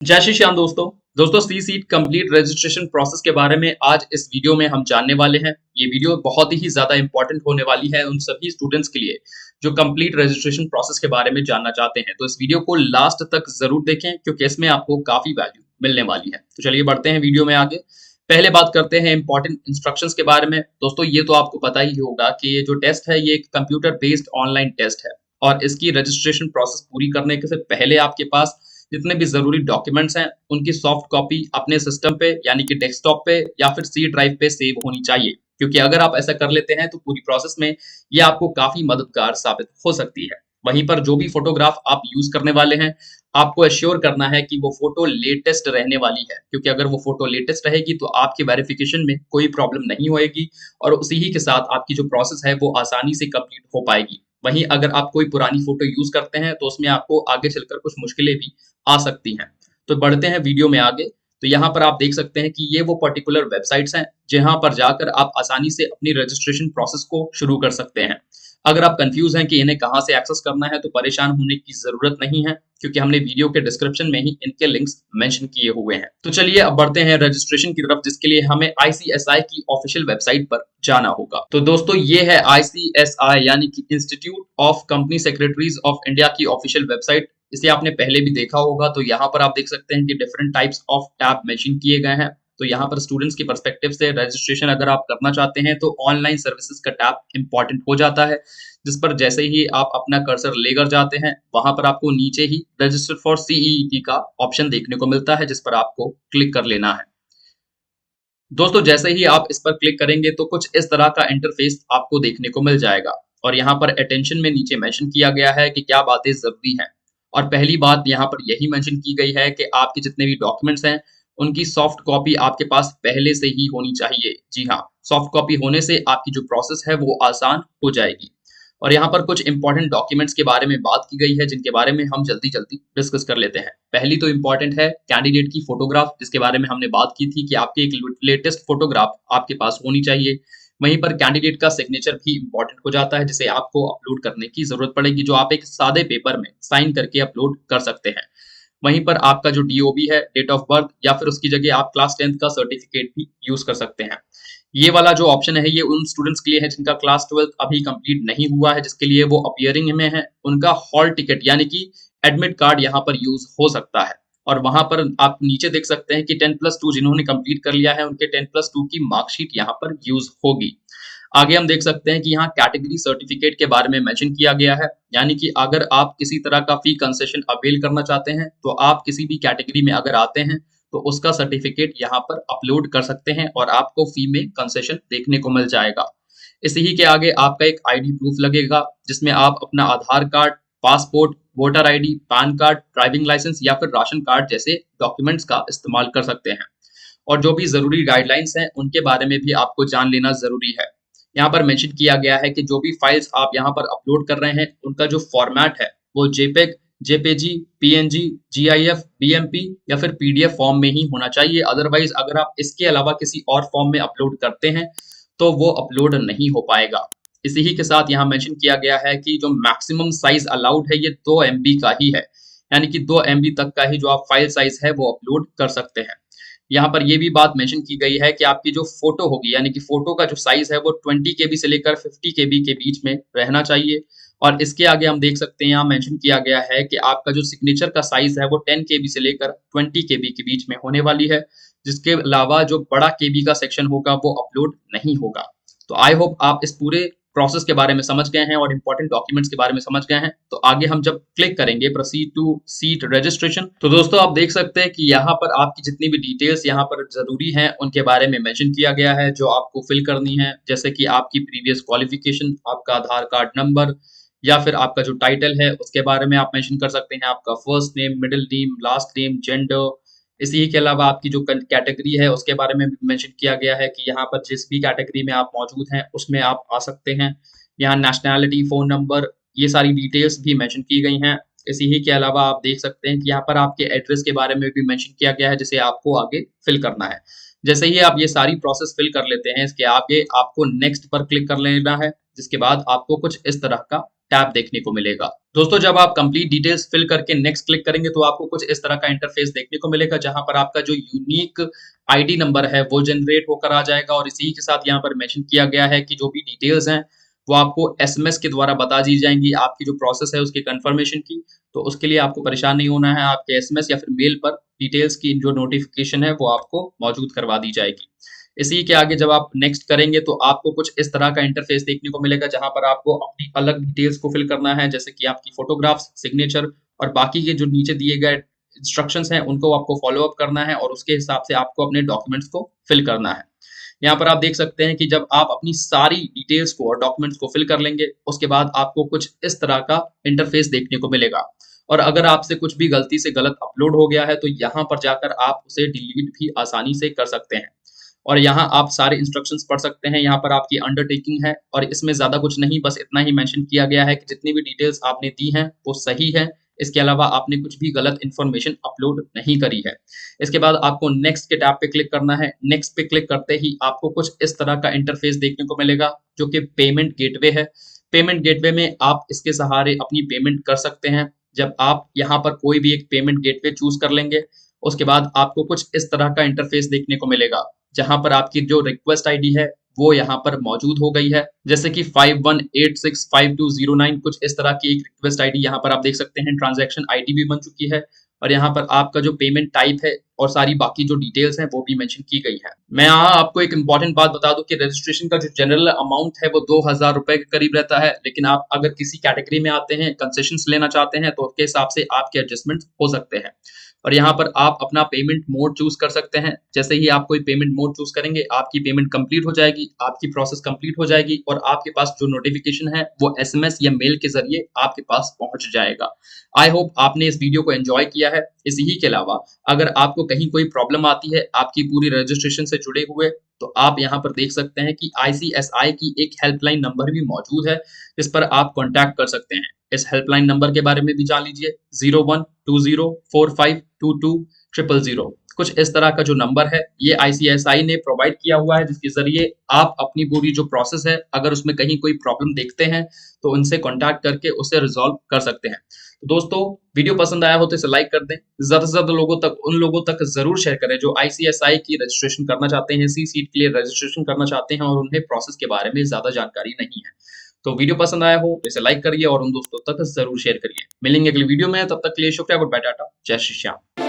जय श्री श्याम दोस्तों सी seat complete registration process के बारे में आज इस वीडियो में हम जानने वाले हैं। ये वीडियो बहुत ही ज्यादा इंपॉर्टेंट होने वाली है उन सभी स्टूडेंट्स के लिए जो कंप्लीट रजिस्ट्रेशन प्रोसेस के बारे में जानना चाहते हैं। तो इस वीडियो को लास्ट तक जरूर देखें क्योंकि इसमें आपको काफी वैल्यू मिलने वाली है। तो चलिए बढ़ते हैं वीडियो में आगे। पहले बात करते हैं इंपॉर्टेंट इंस्ट्रक्शंस के बारे में। दोस्तों ये तो आपको पता ही होगा कि ये जो टेस्ट है ये एक कंप्यूटर बेस्ड ऑनलाइन टेस्ट है और इसकी रजिस्ट्रेशन प्रोसेस पूरी करने के से पहले आपके पास जितने भी जरूरी डॉक्यूमेंट्स हैं उनकी सॉफ्ट कॉपी अपने सिस्टम पे यानी कि डेस्कटॉप पे या फिर सी ड्राइव पे सेव होनी चाहिए, क्योंकि अगर आप ऐसा कर लेते हैं तो पूरी प्रोसेस में ये आपको काफी मददगार साबित हो सकती है। वहीं पर जो भी फोटोग्राफ आप यूज करने वाले हैं आपको एश्योर करना है कि वो फोटो लेटेस्ट रहने वाली है, क्योंकि अगर वो फोटो लेटेस्ट रहेगी तो आपके वेरिफिकेशन में कोई प्रॉब्लम नहीं होएगी और उसी ही के साथ आपकी जो प्रोसेस है वो आसानी से कंप्लीट हो पाएगी। वहीं अगर आप कोई पुरानी फोटो यूज करते हैं तो उसमें आपको आगे चलकर कुछ मुश्किलें भी आ सकती हैं। तो बढ़ते हैं वीडियो में आगे। तो यहाँ पर आप देख सकते हैं कि ये वो पर्टिकुलर वेबसाइट्स हैं जहां पर जाकर आप आसानी से अपनी रजिस्ट्रेशन प्रोसेस को शुरू कर सकते हैं। अगर आप कंफ्यूज हैं कि इन्हें कहां से एक्सेस करना है तो परेशान होने की जरूरत नहीं है, क्योंकि हमने वीडियो के डिस्क्रिप्शन में ही इनके लिंक्स मेंशन किए हुए हैं। तो चलिए अब बढ़ते हैं रजिस्ट्रेशन की तरफ, जिसके लिए हमें आईसीएसआई की ऑफिशियल वेबसाइट पर जाना होगा। तो दोस्तों ये है आईसीएसआई यानी कि institute of company secretaries of India की ऑफिशियल वेबसाइट। इसे आपने पहले भी देखा होगा। तो यहाँ पर आप देख सकते हैं कि different types of tab mention किए गए हैं। तो यहाँ पर स्टूडेंट्स की पर्सपेक्टिव से रजिस्ट्रेशन अगर आप करना चाहते हैं तो ऑनलाइन सर्विसेज का टैब इंपॉर्टेंट हो जाता है, जिस पर जैसे ही आप अपना कर्सर लेकर जाते हैं वहां पर आपको नीचे ही रजिस्टर फॉर सीईटी का ऑप्शन देखने को मिलता है, जिस पर आपको क्लिक कर लेना है। दोस्तों जैसे ही आप इस पर क्लिक करेंगे तो कुछ इस तरह का इंटरफेस आपको देखने को मिल जाएगा और यहाँ पर अटेंशन में नीचे मेंशन किया गया है कि क्या बातें जरूरी हैं। और पहली बात यहाँ पर यही मेंशन की गई है कि आपके जितने भी डॉक्यूमेंट्स हैं उनकी सॉफ्ट कॉपी आपके पास पहले से ही होनी चाहिए। जी हाँ, सॉफ्ट कॉपी होने से आपकी जो प्रोसेस है वो आसान हो जाएगी। और यहाँ पर कुछ इंपॉर्टेंट डॉक्यूमेंट्स के बारे में बात की गई है जिनके बारे में हम जल्दी जल्दी डिस्कस कर लेते हैं। पहली तो इंपॉर्टेंट है कैंडिडेट की फोटोग्राफ, जिसके बारे में हमने बात की थी कि आपकी एक लेटेस्ट फोटोग्राफ आपके पास होनी चाहिए। वहीं पर कैंडिडेट का सिग्नेचर भी इंपॉर्टेंट हो जाता है जिसे आपको अपलोड करने की जरूरत पड़ेगी, जो आप एक सादे पेपर में साइन करके अपलोड कर सकते हैं। वहीं पर आपका जो डीओबी है, डेट ऑफ बर्थ, या फिर उसकी जगह आप क्लास 10th का सर्टिफिकेट भी यूज कर सकते हैं। ये वाला जो ऑप्शन है ये उन स्टूडेंट्स के लिए है जिनका क्लास 12th अभी कंप्लीट नहीं हुआ है, जिसके लिए वो अपियरिंग में है। उनका हॉल टिकट यानी कि एडमिट कार्ड यहाँ पर यूज हो सकता है। और वहां पर आप नीचे देख सकते हैं कि 10+2 जिन्होंने कंप्लीट कर लिया है उनके 10+2 की मार्कशीट यहाँ पर यूज होगी। आगे हम देख सकते हैं कि यहाँ कैटेगरी सर्टिफिकेट के बारे में मेंशन किया गया है, यानी कि अगर आप किसी तरह का फी कंसेशन अवेल करना चाहते हैं तो आप किसी भी कैटेगरी में अगर आते हैं तो उसका सर्टिफिकेट यहाँ पर अपलोड कर सकते हैं और आपको फी में कंसेशन देखने को मिल जाएगा। इसी ही के आगे आपका एक आईडी प्रूफ लगेगा जिसमें आप अपना Aadhaar card, passport, voter ID, PAN card, driving licence या फिर राशन कार्ड जैसे डॉक्यूमेंट्स का इस्तेमाल कर सकते हैं। और जो भी जरूरी गाइडलाइंस हैं उनके बारे में भी आपको जान लेना जरूरी है। यहाँ पर मेंशन किया गया है कि जो भी फाइल्स आप यहाँ पर अपलोड कर रहे हैं उनका जो फॉर्मेट है वो JPEG, JPG, PNG, GIF, BMP या फिर पीडीएफ फॉर्म में ही होना चाहिए। अदरवाइज अगर आप इसके अलावा किसी और फॉर्म में अपलोड करते हैं तो वो अपलोड नहीं हो पाएगा। इसी ही के साथ यहाँ मेंशन किया गया है कि जो मैक्सिमम साइज अलाउड है ये 2 MB का ही है, यानी कि 2 MB तक का ही जो आप फाइल साइज है वो अपलोड कर सकते हैं। यहाँ पर ये भी बात मेंशन की गई है कि आपकी जो फोटो होगी यानी कि फोटो का जो साइज है वो 20 KB से लेकर 50 KB के बीच में रहना चाहिए। और इसके आगे हम देख सकते हैं यहाँ मेंशन किया गया है कि आपका जो सिग्नेचर का साइज है वो 10 KB से लेकर 20 KB के बीच में होने वाली है। जिसके अलावा जो बड़ा केबी का सेक्शन होगा वो अपलोड नहीं होगा। तो आई होप आप इस पूरे प्रोसेस के बारे में समझ गए हैं और इंपॉर्टेंट डॉक्यूमेंट्स के बारे में समझ गए हैं। तो आगे हम जब क्लिक करेंगे प्रोसीड टू सीट रजिस्ट्रेशन, तो दोस्तों आप देख सकते हैं कि यहाँ पर आपकी जितनी भी डिटेल्स यहाँ पर जरूरी हैं उनके बारे में मेंशन किया गया है जो आपको फिल करनी है, जैसे कि आपकी प्रीवियस क्वालिफिकेशन, आपका आधार कार्ड नंबर, या फिर आपका जो टाइटल है उसके बारे में आप मेंशन कर सकते हैं, आपका first name, middle name, last name, gender. इसी के अलावा आपकी जो कैटेगरी है उसके बारे में मेंशन किया गया है कि यहाँ पर जिस भी कैटेगरी में आप मौजूद हैं उसमें आप आ सकते हैं। यहाँ नेशनैलिटी, फोन नंबर, ये सारी डिटेल्स भी मेंशन की गई हैं। इसी ही के अलावा आप देख सकते हैं कि यहाँ पर आपके एड्रेस के बारे में भी मेंशन किया गया है जिसे आपको आगे फिल करना है। जैसे ही आप ये सारी प्रोसेस फिल कर लेते हैं इसके आगे आपको नेक्स्ट पर क्लिक कर लेना है, जिसके बाद आपको कुछ इस तरह का टैब देखने को मिलेगा। दोस्तों जब आप कंप्लीट डिटेल्स फिल करके नेक्स्ट क्लिक करेंगे तो आपको कुछ इस तरह का इंटरफेस देखने को मिलेगा, जहां पर आपका जो यूनिक आईडी नंबर है वो जनरेट होकर आ जाएगा और इसी के साथ यहाँ पर मेंशन किया गया है कि जो भी डिटेल्स हैं वो आपको एसएमएस के द्वारा बता दी जाएंगी आपकी जो प्रोसेस है उसकी कंफर्मेशन की। तो उसके लिए आपको परेशान नहीं होना है, आपके एसएमएस या फिर मेल पर डिटेल्स की जो नोटिफिकेशन है वो आपको मौजूद करवा दी जाएगी। इसी के आगे जब आप नेक्स्ट करेंगे तो आपको कुछ इस तरह का इंटरफेस देखने को मिलेगा, जहां पर आपको अपनी अलग डिटेल्स को फिल करना है, जैसे कि आपकी फोटोग्राफ्स, सिग्नेचर और बाकी के जो नीचे दिए गए इंस्ट्रक्शंस हैं उनको आपको फॉलो अप करना है और उसके हिसाब से आपको अपने डॉक्यूमेंट्स को फिल करना है। यहाँ पर आप देख सकते हैं कि जब आप अपनी सारी डिटेल्स को और डॉक्यूमेंट्स को फिल कर लेंगे उसके बाद आपको कुछ इस तरह का इंटरफेस देखने को मिलेगा। और अगर आपसे कुछ भी गलती से गलत अपलोड हो गया है तो यहाँ पर जाकर आप उसे डिलीट भी आसानी से कर सकते हैं और यहाँ आप सारे इंस्ट्रक्शंस पढ़ सकते हैं। यहाँ पर आपकी अंडरटेकिंग है और इसमें ज़्यादा कुछ नहीं, बस इतना ही मेंशन किया गया है कि जितनी भी डिटेल्स आपने दी हैं वो सही है। इसके अलावा आपने कुछ भी गलत इन्फॉर्मेशन अपलोड नहीं करी है। इसके बाद आपको नेक्स्ट के टैब पे क्लिक करना है। नेक्स्ट पे क्लिक करते ही आपको कुछ इस तरह का इंटरफेस देखने को मिलेगा जो कि पेमेंट गेटवे है। पेमेंट गेटवे में आप इसके सहारे अपनी पेमेंट कर सकते हैं। जब आप यहाँ पर कोई भी एक पेमेंट गेटवे चूज कर लेंगे उसके बाद आपको कुछ इस तरह का इंटरफेस देखने को मिलेगा, जहां पर आपकी जो रिक्वेस्ट आईडी है वो यहाँ पर मौजूद हो गई है, जैसे कि 51865209 कुछ इस तरह की एक रिक्वेस्ट आईडी यहाँ पर आप देख सकते हैं। ट्रांजैक्शन आईडी भी बन चुकी है और यहाँ पर आपका जो पेमेंट टाइप है और सारी बाकी जो डिटेल्स हैं वो भी मेंशन की गई है। मैं यहाँ आपको एक इंपॉर्टेंट बात बता दूं कि रजिस्ट्रेशन का जो जनरल अमाउंट है वो 2000 रुपए के करीब रहता है, लेकिन आप अगर किसी कैटेगरी में आते हैं, कंसेशंस लेना चाहते हैं तो उसके हिसाब से आपके एडजस्टमेंट हो सकते हैं। और यहाँ पर आप अपना पेमेंट मोड चूज कर सकते हैं। जैसे ही आप कोई पेमेंट मोड चूज करेंगे आपकी पेमेंट कंप्लीट हो जाएगी, आपकी प्रोसेस कंप्लीट हो जाएगी और आपके पास जो नोटिफिकेशन है वो एसएमएस या मेल के जरिए आपके पास पहुंच जाएगा। आई होप आपने इस वीडियो को एंजॉय किया है। इसी के अलावा अगर आपको कहीं कोई प्रॉब्लम आती है आपकी पूरी रजिस्ट्रेशन से जुड़े हुए तो आप यहाँ पर देख सकते हैं कि आईसीएसआई की एक हेल्पलाइन नंबर भी मौजूद है जिस पर आप कॉन्टैक्ट कर सकते हैं। इस हेल्पलाइन नंबर के बारे में भी जान लीजिए, 012045220000। कुछ इस तरह का जो नंबर है ये आईसीएसआई ने प्रोवाइड किया हुआ है, जिसके जरिए आप अपनी पूरी जो प्रोसेस है अगर उसमें कहीं कोई प्रॉब्लम देखते हैं तो उनसे कॉन्टैक्ट करके उसे रिजॉल्व कर सकते हैं। तो दोस्तों वीडियो पसंद आया हो तो इसे लाइक कर दें, ज्यादा से ज्यादा लोगों तक उन लोगों तक जरूर शेयर करें जो आईसीएसआई की रजिस्ट्रेशन करना चाहते हैं, सी सीट के लिए रजिस्ट्रेशन करना चाहते हैं और उन्हें प्रोसेस के बारे में ज्यादा जानकारी नहीं है। तो वीडियो पसंद आया हो तो इसे लाइक करिए और उन दोस्तों तक जरूर शेयर करिए। मिलेंगे अगली वीडियो में, तब तक के लिए शुक्रिया, गुड बाय, टाटा, जय श्री श्याम।